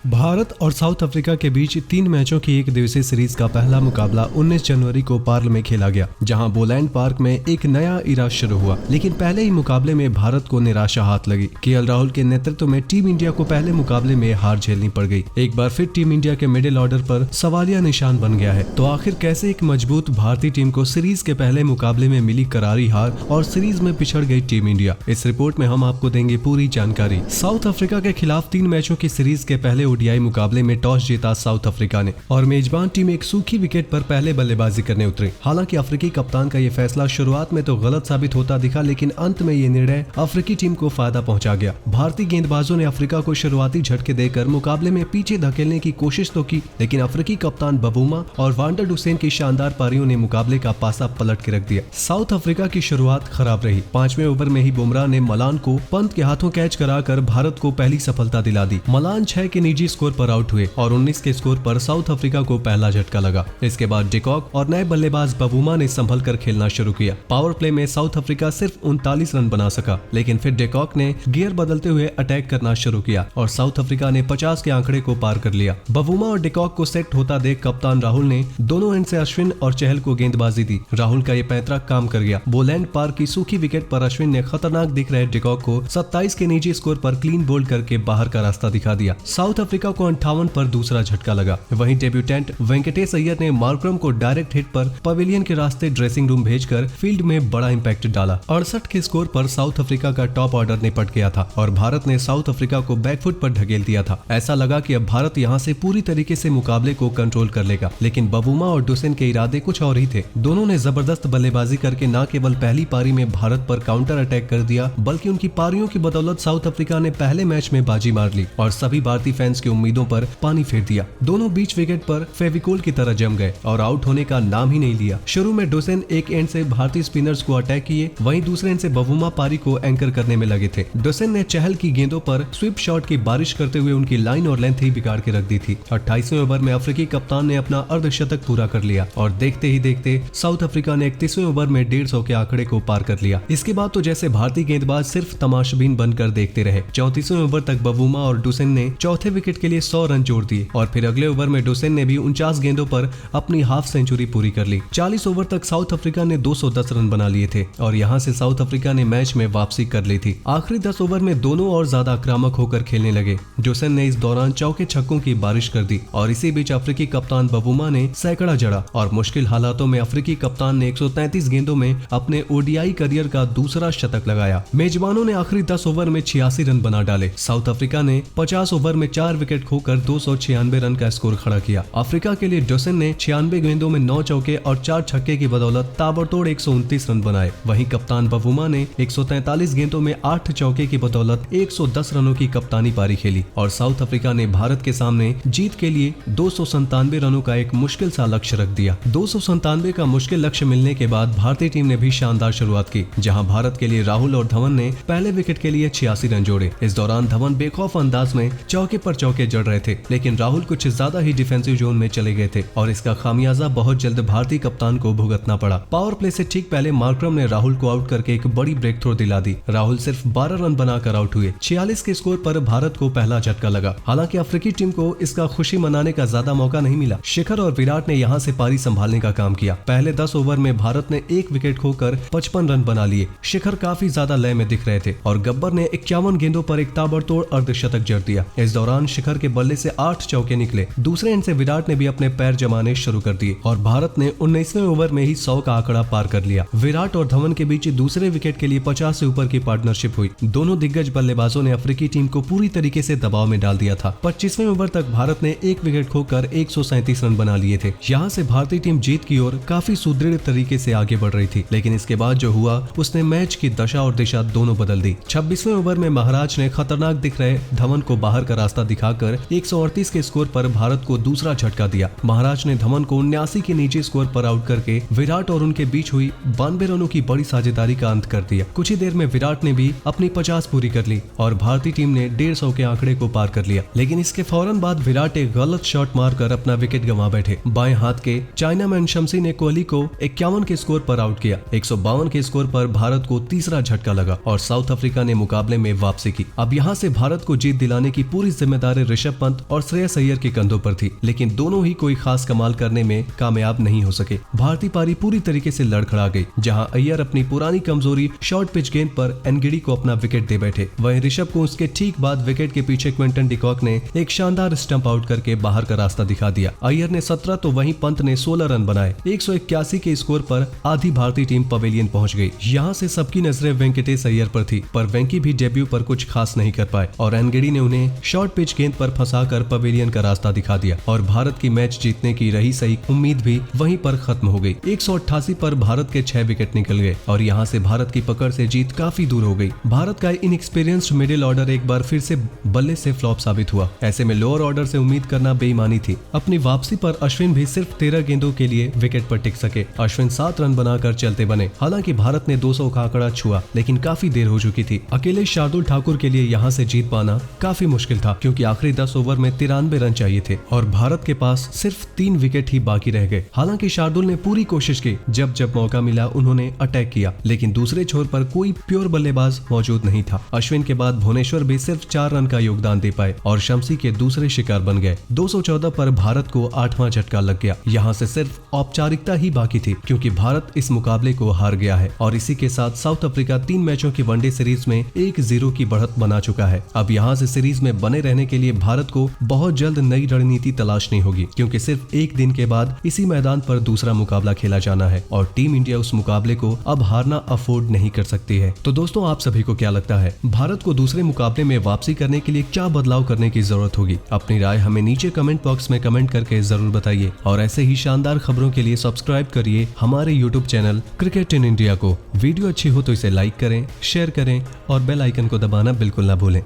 भारत और south Africa के बीच 3 मैचों की एक दिवसीय सीरीज का पहला मुकाबला 19 जनवरी को पार्ल में खेला गया, जहां बोलैंड पार्क में एक नया इरा शुरू हुआ। लेकिन पहले ही मुकाबले में भारत को निराशा हाथ लगी। केएल राहुल के नेतृत्व में टीम इंडिया को पहले मुकाबले में हार झेलनी पड़ गई। एक बार फिर टीम इंडिया के मिडिल ऑर्डर पर सवालिया निशान बन गया है। तो आखिर कैसे एक मजबूत भारतीय टीम को सीरीज के पहले मुकाबले में मिली करारी हार और सीरीज में पिछड़ गई टीम इंडिया, इस रिपोर्ट में हम आपको देंगे पूरी जानकारी। साउथ अफ्रीका के खिलाफ 3 मैचों की सीरीज के पहले ओडीआई मुकाबले में टॉस जीता साउथ अफ्रीका ने और मेजबान टीम एक सूखी विकेट पर पहले बल्लेबाजी करने उतरी। हालांकि अफ्रीकी कप्तान का ये फैसला शुरुआत में तो गलत साबित होता दिखा, लेकिन अंत में ये निर्णय अफ्रीकी टीम को फायदा पहुंचा गया। भारतीय गेंदबाजों ने अफ्रीका को शुरुआती झटके देकर मुकाबले में पीछे धकेलने की कोशिश तो की, लेकिन अफ्रीकी कप्तान बबूमा और वान डर हुसैन की शानदार पारियों ने मुकाबले का पासा पलट के रख दिया। साउथ अफ्रीका की शुरुआत खराब रही। 5वें ओवर में ही बुमराह ने मलान को पंत के हाथों कैच कराकर भारत को पहली सफलता दिला दी। मलान 6 के निजी स्कोर पर आउट हुए और 19 के स्कोर पर साउथ अफ्रीका को पहला झटका लगा। इसके बाद डिकॉक और नए बल्लेबाज बबूमा ने संभल कर खेलना शुरू किया। पावर प्ले में साउथ अफ्रीका सिर्फ 39 रन बना सका, लेकिन फिर डिकॉक ने गियर बदलते हुए अटैक करना शुरू किया और साउथ अफ्रीका ने 50 के आंकड़े को पार कर लिया। बबूमा और डिकॉक को सेट होता देख कप्तान राहुल ने दोनों एंड से अश्विन और चहल को गेंदबाजी दी। राहुल का ये पैंतरा काम कर गया। बोलैंड पार्क की सूखी विकेट पर अश्विन ने खतरनाक दिख रहे डिकॉक को 27 के निजी स्कोर पर क्लीन बोल्ड करके बाहर का रास्ता दिखा दिया। साउथ अफ्रीका को 58 पर दूसरा झटका लगा। वहीं डेब्यूटेंट वेंकटेश अय्यर ने मार्करम को डायरेक्ट हिट पर पवेलियन के रास्ते ड्रेसिंग रूम भेजकर फील्ड में बड़ा इंपैक्ट डाला। 68 के स्कोर पर साउथ अफ्रीका का टॉप ऑर्डर निपट गया था और भारत ने साउथ अफ्रीका को बैकफुट पर ढकेल दिया था। ऐसा लगा कि अब भारत यहां से पूरी तरीके से मुकाबले को कंट्रोल कर लेगा, लेकिन बबूमा और डुसेन के इरादे कुछ और ही थे। दोनों ने जबरदस्त बल्लेबाजी करके न केवल पहली पारी में भारत पर काउंटर अटैक कर दिया, बल्कि उनकी पारियों की बदौलत साउथ अफ्रीका ने पहले मैच में बाजी मार ली और सभी भारतीय फैंस की उम्मीदों पर पानी फेर दिया। दोनों बीच विकेट पर फेविकोल की तरह जम गए और आउट होने का नाम ही नहीं लिया। शुरू में डुसेन एक एंड से भारतीय स्पिनर्स को अटैक किए, वहीं दूसरे एंड से बबूमा पारी को एंकर करने में लगे थे। डुसेन ने चहल की गेंदों पर स्वीप शॉट की बारिश करते हुए उनकी लाइन और लेंथ ही बिगाड़ के रख दी थी। 28वें ओवर में अफ्रीकी कप्तान ने अपना अर्धशतक पूरा कर लिया और देखते ही देखते साउथ अफ्रीका ने 31वें ओवर में 150 के आंकड़े को पार कर लिया। इसके बाद तो जैसे भारतीय गेंदबाज सिर्फ तमाशबीन बनकर देखते रहे। 34वें ओवर तक बबूमा और डुसेन ने चौथे विकेट के लिए 100 रन जोड़ दिए और फिर अगले ओवर में डुसेन ने भी 49 गेंदों पर अपनी हाफ सेंचुरी पूरी कर ली। 40 ओवर तक साउथ अफ्रीका ने 210 रन बना लिए थे और यहां से साउथ अफ्रीका ने मैच में वापसी कर ली थी। आखिरी 10 ओवर में दोनों और ज्यादा आक्रामक होकर खेलने लगे। डुसेन ने इस दौरान चौके छक्कों की बारिश कर दी और इसी बीच अफ्रीकी कप्तान बबूमा ने सैकड़ा जड़ा और मुश्किल हालातों में अफ्रीकी कप्तान ने 133 गेंदों में अपने ओडीआई करियर का दूसरा शतक लगाया। मेजबानों ने आखिरी 10 ओवर में 86 रन बना डाले। साउथ अफ्रीका ने 50 ओवर में 4 विकेट खोकर 296 रन का स्कोर खड़ा किया। अफ्रीका के लिए डुसेन ने 96 गेंदों में 9 चौके और 4 छक्के की बदौलत ताबड़तोड़ 129 रन बनाए। वहीं कप्तान बबूमा ने 143 गेंदों में 8 चौके की बदौलत 110 रनों की कप्तानी पारी खेली और साउथ अफ्रीका ने भारत के सामने जीत के लिए 297 रनों का एक मुश्किल सा लक्ष्य रख दिया। 297 का मुश्किल लक्ष्य मिलने के बाद भारतीय टीम ने भी शानदार शुरुआत की, जहां भारत के लिए राहुल और धवन ने पहले विकेट के लिए 86 रन जोड़े। इस दौरान धवन बेखौफ अंदाज में चौके पर चौके जड़ रहे थे, लेकिन राहुल कुछ ज्यादा ही डिफेंसिव जोन में चले गए थे और इसका खामियाजा बहुत जल्द भारतीय कप्तान को भुगतना पड़ा। पावर प्ले से ठीक पहले मार्करम ने राहुल को आउट करके एक बड़ी ब्रेक थ्रो दिला दी। राहुल सिर्फ 12 रन बनाकर आउट हुए। 46 के स्कोर पर भारत को पहला झटका लगा। हालांकि अफ्रीकी टीम को इसका खुशी मनाने का ज्यादा मौका नहीं मिला। शिखर और विराट ने यहां से पारी संभालने का काम किया। पहले 10 ओवर में भारत ने 1 विकेट खोकर 55 रन बना लिए। शिखर काफी ज्यादा लय में दिख रहे थे और गब्बर ने 51 गेंदों पर एक ताबड़तोड़ अर्धशतक जड़ दिया। इस दौरान शिखर के बल्ले से 8 चौके निकले। दूसरे एंड से विराट ने भी अपने पैर जमाने शुरू कर दिए और भारत ने 19वें ओवर में ही 100 का आंकड़ा पार कर लिया। विराट और धवन के बीच दूसरे विकेट के लिए 50 से ऊपर की पार्टनरशिप हुई। दोनों दिग्गज बल्लेबाजों ने अफ्रीकी टीम को पूरी तरीके से दबाव में डाल दिया था। 25वें ओवर तक भारत ने 1 विकेट खोकर 137 रन बना लिए थे। यहाँ से भारतीय टीम जीत की ओर काफी सुदृढ़ तरीके से आगे बढ़ रही थी, लेकिन इसके बाद जो हुआ उसने मैच की दशा और दिशा दोनों बदल दी। 26वें ओवर में महाराज ने खतरनाक दिख रहे धवन को बाहर का रास्ता दिखाकर 138 के स्कोर पर भारत को दूसरा झटका दिया। महाराज ने धवन को 79 के नीचे स्कोर पर आउट करके विराट और उनके बीच हुई 92 रनों की बड़ी साझेदारी का अंत कर दिया। कुछ ही देर में विराट ने भी अपनी 50 पूरी कर ली और भारतीय टीम ने 150 के आंकड़े को पार कर लिया। लेकिन इसके फौरन बाद विराट एक गलत शॉट मारकर अपना विकेट गंवा बैठे। बाएं हाथ के चाइनामैन शमसी ने कोहली को 51 के स्कोर पर आउट किया। 152 के स्कोर पर भारत को तीसरा झटका लगा और साउथ अफ्रीका ने मुकाबले में वापसी की। अब यहाँ से भारत को जीत दिलाने की पूरी जिम्मेदारी जिम्मेदारी ऋषभ पंत और श्रेयस अय्यर के कंधों पर थी, लेकिन दोनों ही कोई खास कमाल करने में कामयाब नहीं हो सके। भारतीय पारी पूरी तरीके से लड़खड़ा गई, जहां अय्यर अपनी पुरानी कमजोरी शॉर्ट पिच गेंद पर एनगिडी को अपना विकेट दे बैठे। वहीं ऋषभ को उसके ठीक बाद विकेट के पीछे क्विंटन डिकॉक ने एक शानदार स्टंप आउट करके बाहर का रास्ता दिखा दिया। अय्यर ने 17 तो वहीं पंत ने 16 रन बनाए। 181 के स्कोर पर आधी भारतीय टीम पवेलियन पहुंच गई। यहां से सबकी नजरें वेंकटेश अय्यर पर थी, पर वेंकी भी डेब्यू पर कुछ खास नहीं कर पाए और एनगिडी ने उन्हें शॉर्ट पिच गेंद पर फंसाकर पवेलियन का रास्ता दिखा दिया और भारत की मैच जीतने की रही सही उम्मीद भी वहीं पर खत्म हो गई। 188 पर भारत के 6 विकेट निकल गए और यहां से भारत की पकड़ से जीत काफी दूर हो गई। भारत का इनएक्सपीरियंस्ड मिडिल ऑर्डर एक बार फिर से बल्ले से फ्लॉप साबित हुआ। ऐसे में लोअर ऑर्डर से उम्मीद करना बेईमानी थी। अपनी वापसी पर अश्विन भी सिर्फ 13 गेंदों के लिए विकेट पर टिक सके। अश्विन 7 रन बनाकर चलते बने। हालांकि भारत ने 200 का आंकड़ा छुआ, लेकिन काफी देर हो चुकी थी। अकेले शार्दुल ठाकुर के लिए यहां से जीत पाना काफी मुश्किल था, क्योंकि आखिरी 10 ओवर में 93 रन चाहिए थे और भारत के पास सिर्फ 3 विकेट ही बाकी रह गए। हालांकि शार्दुल ने पूरी कोशिश की, जब जब मौका मिला उन्होंने अटैक किया, लेकिन दूसरे छोर पर कोई प्योर बल्लेबाज मौजूद नहीं था। अश्विन के बाद भुवनेश्वर भी सिर्फ 4 रन का योगदान दे पाए और शम्सी के दूसरे शिकार बन गए। 214 पर भारत को 8वां झटका लग गया। यहाँ से सिर्फ औपचारिकता ही बाकी थी, क्योंकि भारत इस मुकाबले को हार गया है और इसी के साथ साउथ अफ्रीका 3 मैचों की वनडे सीरीज में 1-0 की बढ़त बना चुका है। अब यहाँ से सीरीज में बने रहने के लिए भारत को बहुत जल्द नई रणनीति तलाशनी होगी, क्योंकि सिर्फ एक दिन के बाद इसी मैदान पर दूसरा मुकाबला खेला जाना है और टीम इंडिया उस मुकाबले को अब हारना अफोर्ड नहीं कर सकती है। तो दोस्तों, आप सभी को क्या लगता है, भारत को दूसरे मुकाबले में वापसी करने के लिए क्या बदलाव करने की जरूरत होगी? अपनी राय हमें नीचे कमेंट बॉक्स में कमेंट करके जरूर बताइए और ऐसे ही शानदार खबरों के लिए सब्सक्राइब करिए हमारे YouTube channel cricket in India को। वीडियो अच्छी हो तो इसे लाइक करें, शेयर करें और बेल आइकन को दबाना बिल्कुल ना भूलें।